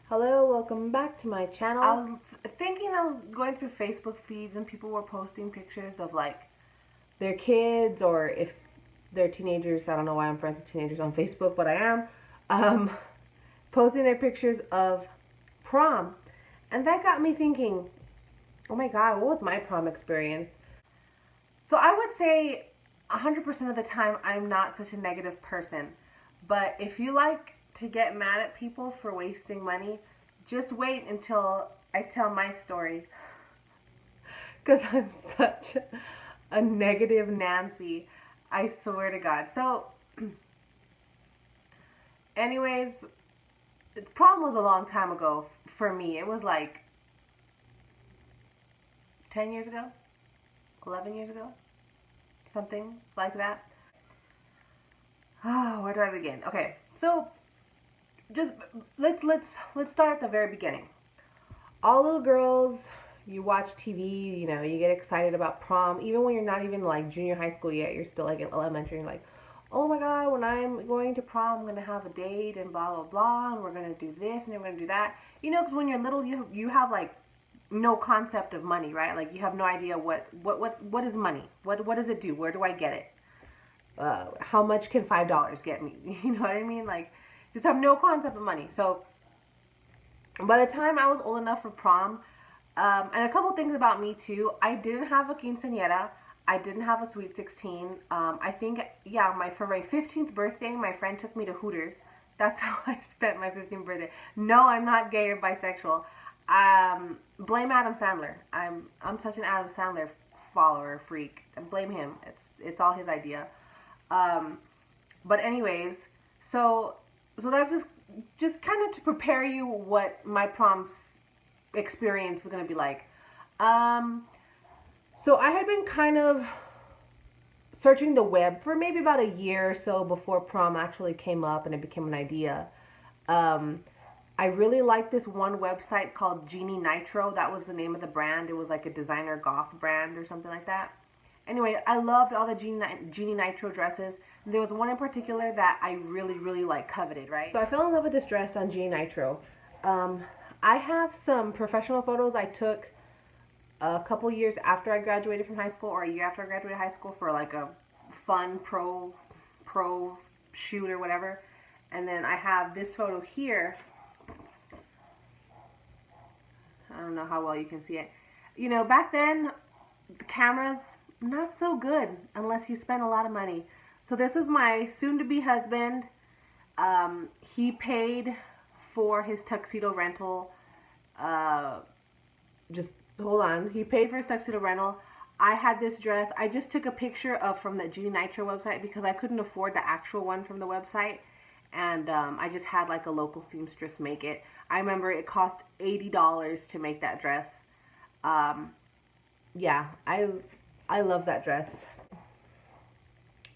Hello, welcome back to my channel. I was thinking, I was going through Facebook feeds and people were posting pictures of like Their kids, or if they're teenagers. I don't know why I'm friends with teenagers on Facebook, but I am. Um, Posting their pictures of prom. And that got me thinking, oh my god, what was my prom experience? so I would say 100% of the time I'm not such a negative person. But if you like to get mad at people for wasting money, just wait until I tell my story. Because I'm such a negative Nancy. I swear to God. So, anyways, prom was a long time ago for me. It was like 10 years ago, 11 years ago, something like that. Oh, where do I begin? Okay, so just let's start at the very beginning. All little girls, you watch TV, you get excited about prom. Even when you're not even like junior high school yet, you're still like in elementary. You're like, oh my god, when I'm going to prom, I'm gonna have a date and blah blah blah, and we're gonna do this and we're gonna do that. Because when you're little, you have like no concept of money, right? Like you have no idea what is money. What does it do? Where do I get it? How much can $5 get me? You know what I mean? Like just have no concept of money. So by the time I was old enough for prom, and a couple things about me too, I didn't have a quinceañera. I didn't have a sweet 16. I think, yeah, for my 15th birthday, my friend took me to Hooters. That's how I spent my 15th birthday. No, I'm not gay or bisexual. Blame Adam Sandler. I'm such an Adam Sandler follower freak. Blame him. It's all his idea. But anyways, so that's just kind of to prepare you what my prom experience is going to be like. So I had been kind of searching the web for maybe about a year or so before prom actually came up and it became an idea. Um, I really liked this one website called Genie Nitro. That was the name of the brand. It was like a designer goth brand or something like that. Anyway, I loved all the Genie Nitro dresses. There was one in particular that I really, really like coveted, right? So I fell in love with this dress on Genie Nitro. Um, I have some professional photos I took a couple years after I graduated from high school, or a year after I graduated high school, for like a fun pro shoot or whatever. And then I have this photo here. I don't know how well you can see it. Back then the cameras not so good unless you spend a lot of money. So this was my soon-to-be husband. He paid for his tuxedo rental. Just hold on. He paid for his tuxedo rental. I had this dress. I just took a picture of from the Genie Nitro website because I couldn't afford the actual one from the website. And I just had like a local seamstress make it. I remember it cost $80 to make that dress. Yeah, I love that dress.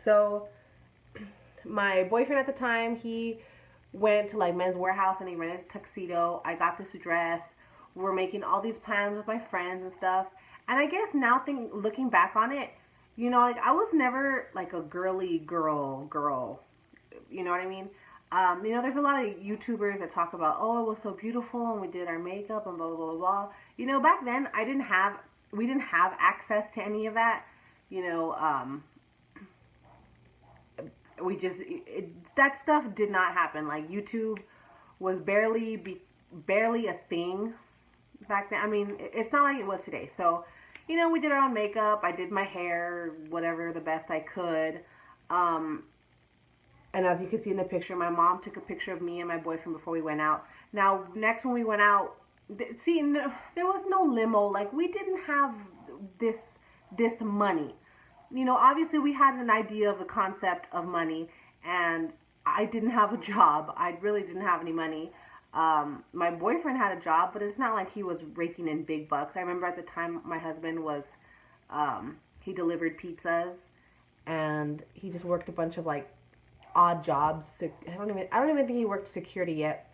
So my boyfriend at the time, he went to like Men's Warehouse and he rented a tuxedo. I got this dress. We're making all these plans with my friends and stuff. And I guess now looking back on it, like I was never like a girly girl. You know what I mean? There's a lot of YouTubers that talk about, oh, it was so beautiful and we did our makeup and blah, blah, blah, blah. Back then we didn't have access to any of that. We just, that stuff did not happen. Like YouTube was barely a thing back then. I mean, it's not like it was today. So, we did our own makeup. I did my hair, whatever, the best I could. And as you can see in the picture, my mom took a picture of me and my boyfriend before we went out. Now, next when we went out, there was no limo. Like, we didn't have this money. Obviously we had an idea of the concept of money, and I didn't have a job. I really didn't have any money. My boyfriend had a job, but it's not like he was raking in big bucks. I remember at the time my husband was, he delivered pizzas, and he just worked a bunch of like odd jobs. I don't even think he worked security yet.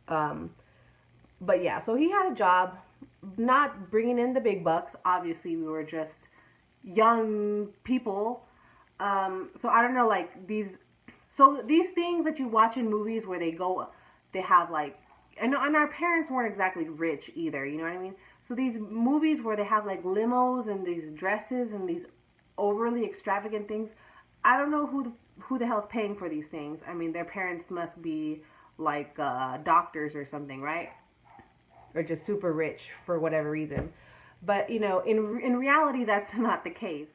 But yeah, so he had a job, not bringing in the big bucks. Obviously, we were just young people. So I don't know, like these things that you watch in movies where they have like and our parents weren't exactly rich either, you know what I mean? So these movies where they have like limos and these dresses and these overly extravagant things, I don't know who the hell's paying for these things. I mean, their parents must be like doctors or something, right? Or just super rich for whatever reason. But in reality, that's not the case.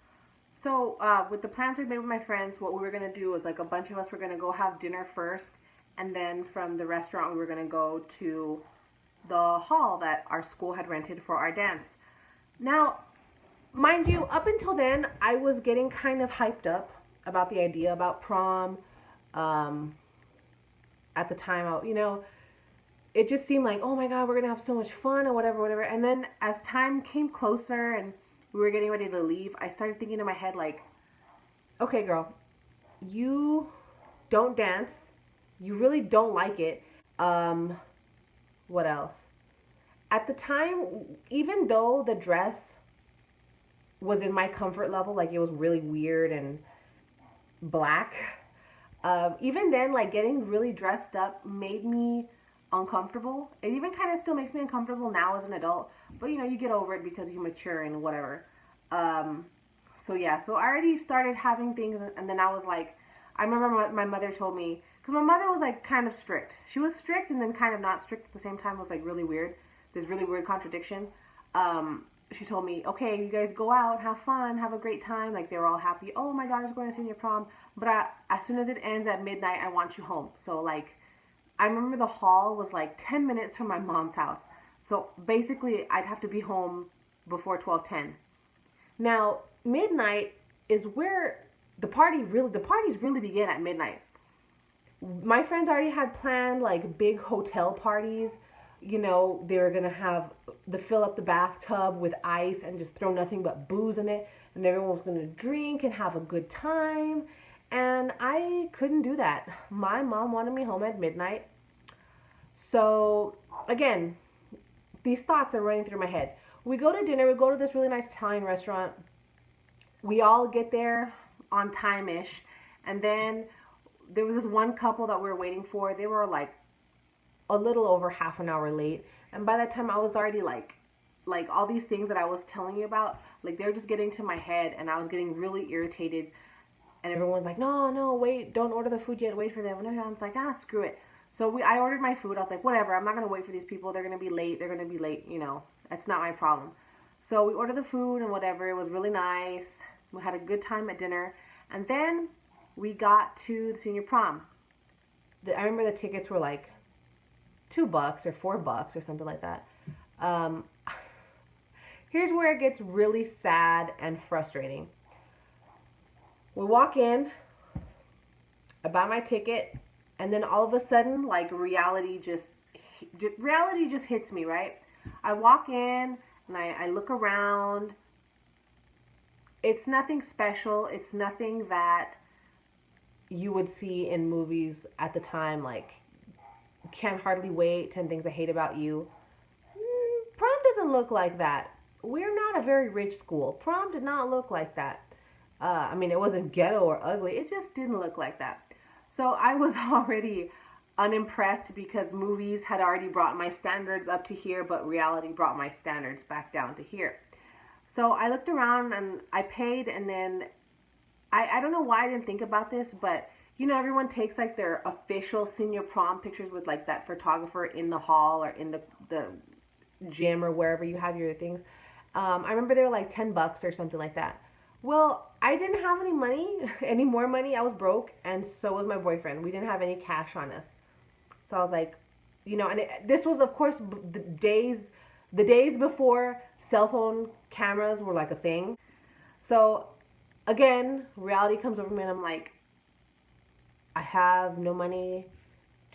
So with the plans we made with my friends, what we were gonna do was like a bunch of us were gonna go have dinner first, and then from the restaurant we were gonna go to the hall that our school had rented for our dance. Now, mind you, up until then, I was getting kind of hyped up about the idea about prom. Um, at the time, it just seemed like, oh my God, we're gonna have so much fun or whatever, whatever. And then as time came closer and we were getting ready to leave, I started thinking in my head like, okay, girl, you don't dance, you really don't like it. Um, what else? At the time, even though the dress was in my comfort level, like it was really weird and black, even then, like getting really dressed up made me uncomfortable. It even kind of still makes me uncomfortable now as an adult, but you get over it because you mature and whatever. Um, so yeah, so I already started having things, and then I was like, I remember my mother told me, because my mother was like kind of strict. She was strict and then kind of not strict at the same time. It was like really weird. This really weird contradiction. She told me, okay, you guys go out, have fun, have a great time. Like they were all happy. Oh, my daughter's going to senior prom, but as soon as it ends at midnight, I want you home. So like, I remember the hall was like 10 minutes from my mom's house. So basically, I'd have to be home before 12:10. Now, midnight is where the parties really begin at midnight. My friends already had planned like big hotel parties. They were gonna have fill up the bathtub with ice and just throw nothing but booze in it, and everyone was gonna drink and have a good time. And I couldn't do that. My mom wanted me home at midnight. So again, these thoughts are running through my head. We go to dinner. We go to this really nice Italian restaurant. We all get there on time-ish, and then there was this one couple that we were waiting for. They were like a little over half an hour late, and by that time I was already like all these things that I was telling you about, like they were just getting to my head, and I was getting really irritated. And everyone's like, no, no, wait, don't order the food yet, wait for them. And everyone's like, screw it. So I ordered my food. I was like, whatever, I'm not gonna wait for these people. They're gonna be late. They're gonna be late. That's not my problem. So we ordered the food and whatever. It was really nice. We had a good time at dinner, and then we got to the senior prom. I remember the tickets were like $2 or $4 or something like that. Um, Here's where it gets really sad and frustrating. We walk in, I buy my ticket, and then all of a sudden, like reality just hits me, right? I walk in and I look around. It's nothing special. It's nothing that you would see in movies at the time, like Can't Hardly Wait, 10 Things I Hate About You. Prom doesn't look like that. We're not a very rich school. Prom did not look like that. I mean, it wasn't ghetto or ugly. It just didn't look like that. So I was already unimpressed because movies had already brought my standards up to here, but reality brought my standards back down to here. So I looked around and I paid, and then I don't know why I didn't think about this, but everyone takes like their official senior prom pictures with like that photographer in the hall or in the gym or wherever you have your things. I remember they were like $10 or something like that. Well, I didn't have any money, any more money. I was broke, and so was my boyfriend. We didn't have any cash on us. So I was like, and this was, of course, the days before cell phone cameras were like a thing. So again, reality comes over me, and I'm like, I have no money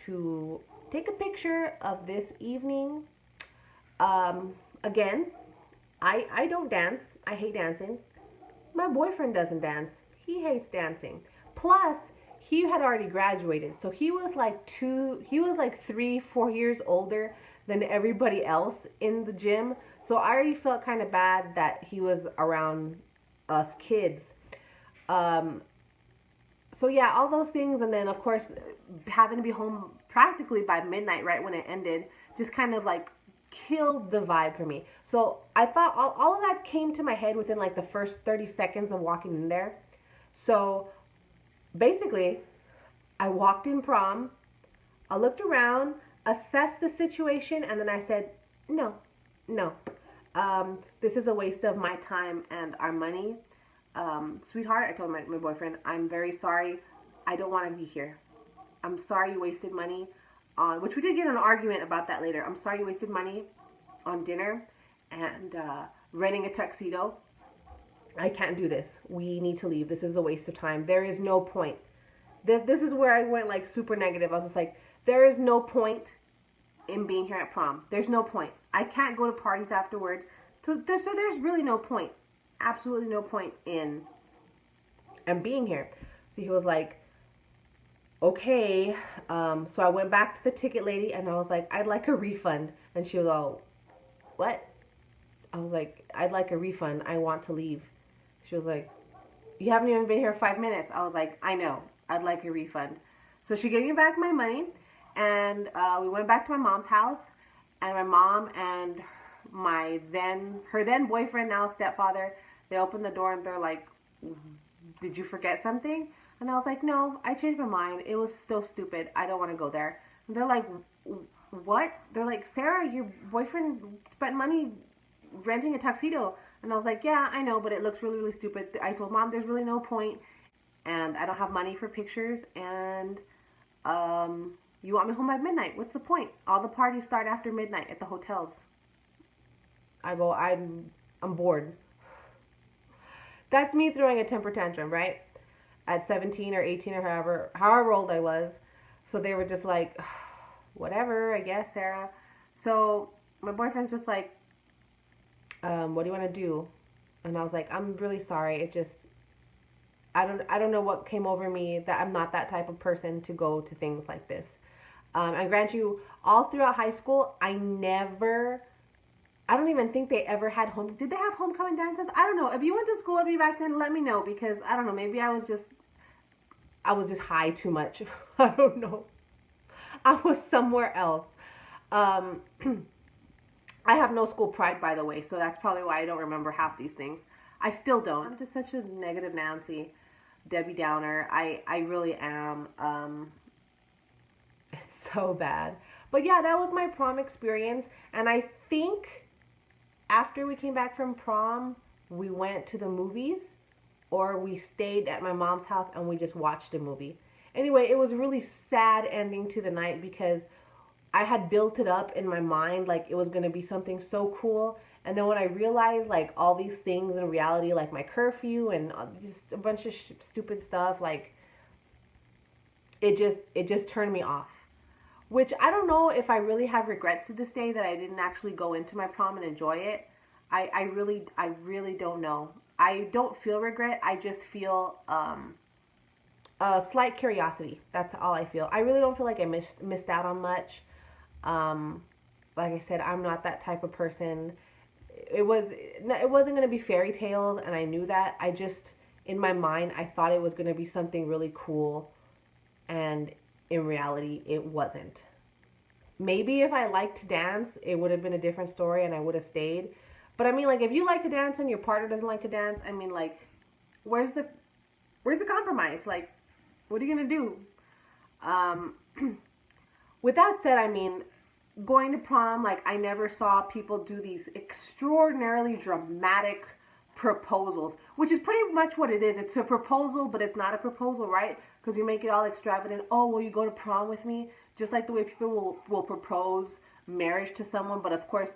to take a picture of this evening. Again, I don't dance. I hate dancing. My boyfriend doesn't dance. He hates dancing. Plus, he had already graduated. So he was like 3, 4 years older than everybody else in the gym. So I already felt kind of bad that he was around us kids. So yeah, all those things. And then of course, having to be home practically by midnight, right when it ended, just kind of like killed the vibe for me. So I thought all of that came to my head within like the first 30 seconds of walking in there. So basically, I walked in prom, I looked around, assessed the situation, and then I said, no, no. This is a waste of my time and our money. Sweetheart, I told my boyfriend, I'm very sorry. I don't want to be here. I'm sorry you wasted money on, which we did get in an argument about that later. I'm sorry you wasted money on dinner and renting a tuxedo. I can't do this. We need to leave. This is a waste of time. There is no point. This is where I went like super negative. I was just like, there is no point in being here at prom. There's no point. I can't go to parties afterwards. So there's really no point. Absolutely no point in being here. So he was like, okay. So I went back to the ticket lady and I was like, I'd like a refund. And she was all, what? I was like, I'd like a refund. I want to leave. She was like, you haven't even been here 5 minutes. I was like, I know. I'd like a refund. So she gave me back my money, and we went back to my mom's house, and my mom and her then boyfriend, now stepfather, they opened the door and they're like, did you forget something? And I was like, no, I changed my mind. It was still stupid. I don't want to go there. And they're like, what? They're like, Sarah, your boyfriend spent money renting a tuxedo. And I was like, yeah, I know, but it looks really, really stupid. I told mom there's really no point, and I don't have money for pictures, and you want me home by midnight. What's the point? All the parties start after midnight at the hotels. I go, I'm bored. That's me throwing a temper tantrum, right? At 17 or 18 or however old I was. So they were just like, whatever, I guess, Sarah. So my boyfriend's just like, what do you want to do? And I was like, I'm really sorry. It just, I don't know what came over me, that I'm not that type of person to go to things like this. And grant you, all throughout high school, I don't even think they ever had did they have homecoming dances? I don't know. If you went to school with me back then, let me know, because I don't know, maybe I was just high too much. I don't know. I was somewhere else. I have no school pride, by the way, so that's probably why I don't remember half these things. I still don't. I'm just such a negative Nancy, Debbie Downer. I really am. It's so bad. But yeah, that was my prom experience. And I think after we came back from prom, we went to the movies, or we stayed at my mom's house and we just watched a movie. Anyway, it was a really sad ending to the night because I had built it up in my mind like it was going to be something so cool. And then when I realized like all these things in reality, like my curfew and just a bunch of stupid stuff, like it just turned me off. Which I don't know if I really have regrets to this day that I didn't actually go into my prom and enjoy it. I really don't know. I don't feel regret. I just feel a slight curiosity. That's all I feel. I really don't feel like I missed out on much. Like I said, I'm not that type of person. It wasn't going to be fairy tales, and I knew that. I just, in my mind, I thought it was going to be something really cool, and in reality, it wasn't. Maybe if I liked to dance, it would have been a different story, and I would have stayed. But I mean, like, if you like to dance and your partner doesn't like to dance, I mean, like, where's the compromise? Like, what are you going to do? With that said, I mean, going to prom, like, I never saw people do these extraordinarily dramatic proposals, which is pretty much what it is. It's a proposal, but it's not a proposal, right? Because you make it all extravagant. Oh, will you go to prom with me? Just like the way people will propose marriage to someone. But of course,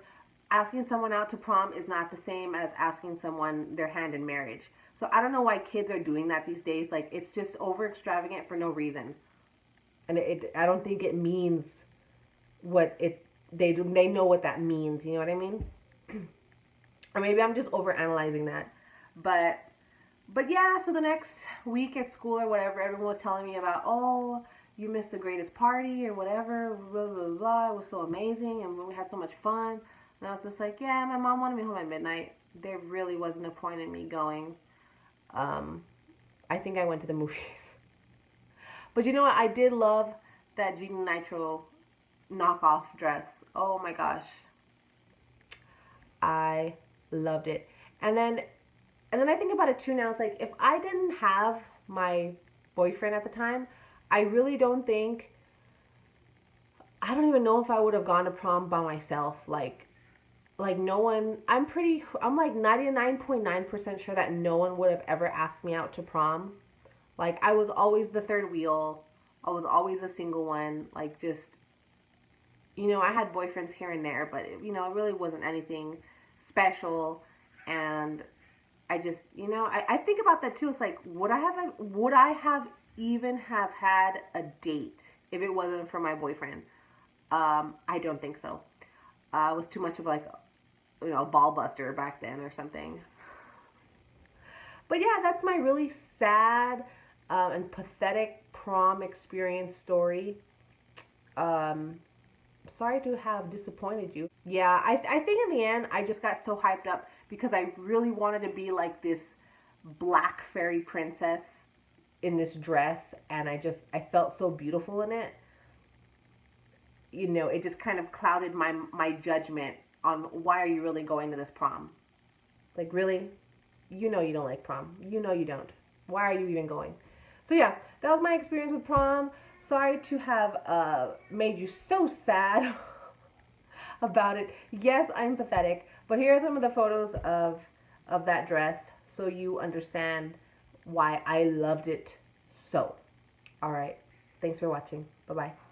asking someone out to prom is not the same as asking someone their hand in marriage. So I don't know why kids are doing that these days. Like, it's just over extravagant for no reason. And I don't think it means what they know what that means, you know what I mean? Or maybe I'm just over analyzing that. But yeah, so the next week at school or whatever, everyone was telling me about, oh, you missed the greatest party or whatever, blah, blah, blah. It was so amazing and we had so much fun. And I was just like, yeah, my mom wanted me home at midnight. There really wasn't a point in me going. I think I went to the movies. But you know what? I did love that Genie Nitro knockoff dress. Oh my gosh. I loved it. And then I think about it too now. It's like if I didn't have my boyfriend at the time, I really don't think, I don't even know if I would have gone to prom by myself. Like no one, I'm like 99.9% sure that no one would have ever asked me out to prom. Like I was always the third wheel. I was always a single one. Like just, I had boyfriends here and there, but it really wasn't anything special. And I just, I think about that too. It's like, would I have even have had a date if it wasn't for my boyfriend? I don't think so. I was too much of like, ball buster back then or something. But yeah, that's my really sad and pathetic prom experience story. Um, Sorry to have disappointed you. Yeah, I think in the end, I just got so hyped up because I really wanted to be like this black fairy princess in this dress, and I felt so beautiful in it. It just kind of clouded my judgment on why are you really going to this prom? Like, really? You don't like prom. You don't. Why are you even going? So yeah, that was my experience with prom. Sorry to have made you so sad about it. Yes, I'm pathetic, but here are some of the photos of that dress so you understand why I loved it so. All right. Thanks for watching. Bye-bye.